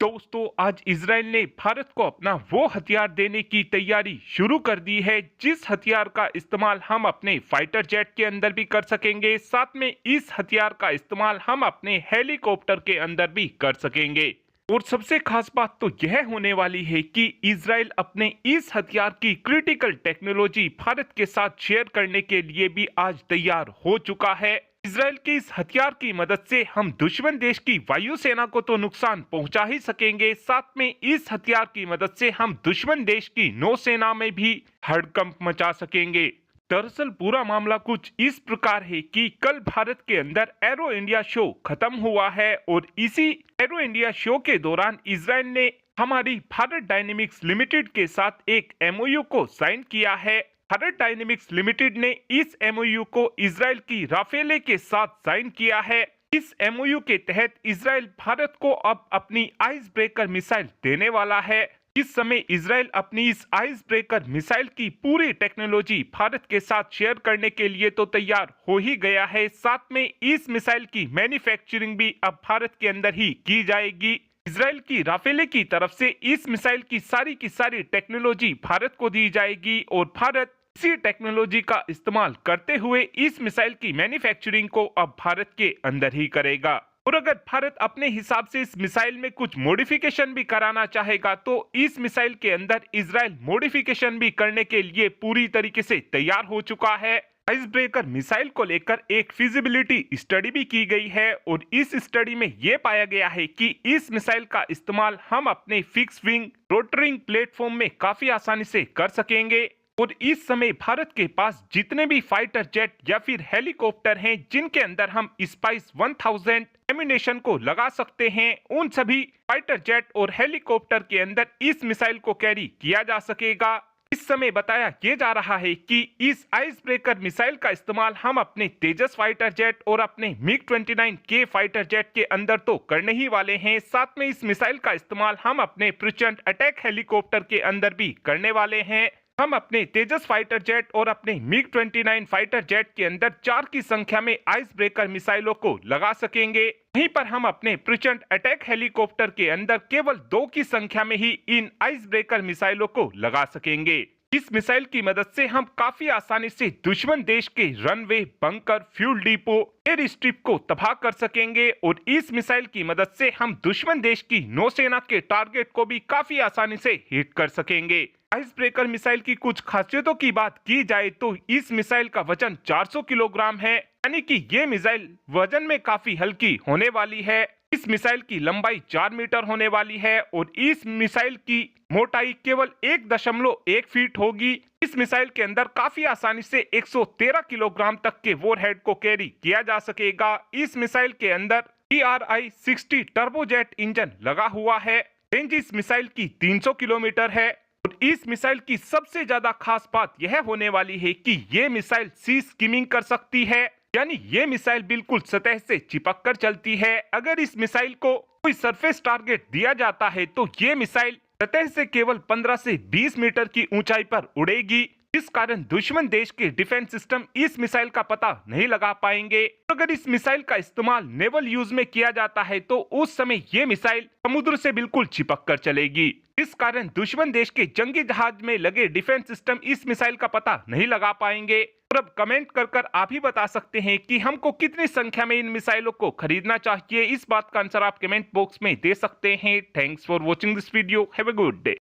दोस्तों, आज इजराइल ने भारत को अपना वो हथियार देने की तैयारी शुरू कर दी है जिस हथियार का इस्तेमाल हम अपने फाइटर जेट के अंदर भी कर सकेंगे। साथ में इस हथियार का इस्तेमाल हम अपने हेलीकॉप्टर के अंदर भी कर सकेंगे। और सबसे खास बात तो यह होने वाली है कि इजराइल अपने इस हथियार की क्रिटिकल टेक्नोलॉजी भारत के साथ शेयर करने के लिए भी आज तैयार हो चुका है। इजराइल के इस हथियार की मदद से हम दुश्मन देश की वायुसेना को तो नुकसान पहुंचा ही सकेंगे, साथ में इस हथियार की मदद से हम दुश्मन देश की नौसेना में भी हड़कंप मचा सकेंगे। दरअसल पूरा मामला कुछ इस प्रकार है कि कल भारत के अंदर एरो इंडिया शो खत्म हुआ है और इसी एरो इंडिया शो के दौरान इजराइल ने हमारी भारत डायनेमिक्स लिमिटेड के साथ एक एमओयू को साइन किया है। भारत डायनेमिक्स लिमिटेड ने इस एमओयू को इजराइल की राफेले के साथ साइन किया है। इस एमओयू के तहत इजराइल भारत को अब अपनी आइस ब्रेकर मिसाइल देने वाला है। इस समय इजराइल अपनी इस आइस ब्रेकर मिसाइल की पूरी टेक्नोलॉजी भारत के साथ शेयर करने के लिए तो तैयार हो ही गया है। साथ में इस मिसाइल की मैन्युफैक्चरिंग भी अब भारत के अंदर ही की जाएगी। इजराइल की राफेले की तरफ से इस मिसाइल की सारी टेक्नोलॉजी भारत को दी जाएगी और भारत इसी टेक्नोलॉजी का इस्तेमाल करते हुए इस मिसाइल की मैन्युफैक्चरिंग को अब भारत के अंदर ही करेगा। और अगर भारत अपने हिसाब से इस मिसाइल में कुछ मॉडिफिकेशन भी कराना चाहेगा तो इस मिसाइल के अंदर इजराइल मॉडिफिकेशन भी करने के लिए पूरी तरीके से तैयार हो चुका है। आइस ब्रेकर मिसाइल को लेकर एक फिजिबिलिटी स्टडी भी की गई है और इस स्टडी में यह पाया गया है कि इस मिसाइल का इस्तेमाल हम अपने फिक्स विंग रोटरिंग प्लेटफॉर्म में काफी आसानी से कर सकेंगे। और इस समय भारत के पास जितने भी फाइटर जेट या फिर हेलीकॉप्टर हैं जिनके अंदर हम स्पाइस 1000 एम्यूनेशन को लगा सकते हैं, उन सभी फाइटर जेट और हेलीकॉप्टर के अंदर इस मिसाइल को कैरी किया जा सकेगा। इस समय बताया यह जा रहा है कि इस आइस ब्रेकर मिसाइल का इस्तेमाल हम अपने तेजस फाइटर जेट और अपने मिग 29 के फाइटर जेट के अंदर तो करने ही वाले हैं। साथ में इस मिसाइल का इस्तेमाल हम अपने प्रचंड अटैक हेलीकॉप्टर के अंदर भी करने वाले हैं। हम अपने तेजस फाइटर जेट और अपने मिग 29 फाइटर जेट के अंदर 4 की संख्या में आइस ब्रेकर मिसाइलों को लगा सकेंगे। वहीं पर हम अपने प्रचंड अटैक हेलीकॉप्टर के अंदर केवल 2 की संख्या में ही इन आइस ब्रेकर मिसाइलों को लगा सकेंगे। इस मिसाइल की मदद से हम काफी आसानी से दुश्मन देश के runway, bunker, fuel depot, air strip को तबाह कर सकेंगे और इस मिसाइल की मदद से हम दुश्मन देश की नौसेना के टारगेट को भी काफी आसानी से हिट कर सकेंगे। आइस ब्रेकर मिसाइल की कुछ खासियतों की बात की जाए तो इस मिसाइल का वजन 400 किलोग्राम है, यानी कि ये मिसाइल वजन में काफी हल्की होने वाली है। इस मिसाइल की लंबाई 4 मीटर होने वाली है और इस मिसाइल की मोटाई केवल 1.1 फीट होगी। इस मिसाइल के अंदर काफी आसानी से 113 किलोग्राम तक के वॉरहेड को कैरी किया जा सकेगा। इस मिसाइल के अंदर TRI-60 टर्बोजेट इंजन लगा हुआ है। रेंज इस मिसाइल की 300 किलोमीटर है और इस मिसाइल की सबसे ज्यादा खास बात यह होने वाली है कि ये मिसाइल सी स्किमिंग कर सकती है, यानी ये मिसाइल बिल्कुल सतह से चिपक कर चलती है। अगर इस मिसाइल को कोई सरफेस टारगेट दिया जाता है तो ये मिसाइल सतह से केवल 15 से 20 मीटर की ऊंचाई पर उड़ेगी, इस कारण दुश्मन देश के डिफेंस सिस्टम इस मिसाइल का पता नहीं लगा पाएंगे। अगर इस मिसाइल का इस्तेमाल नेवल यूज में किया जाता है तो उस समय ये मिसाइल समुद्र से बिल्कुल चिपक कर चलेगी, इस कारण दुश्मन देश के जंगी जहाज में लगे डिफेंस सिस्टम इस मिसाइल का पता नहीं लगा पाएंगे। और अब कमेंट कर आप ही बता सकते हैं कि हमको कितनी संख्या में इन मिसाइलों को खरीदना चाहिए। इस बात का आंसर आप कमेंट बॉक्स में दे सकते हैं। Thanks for watching this video. Have a good day.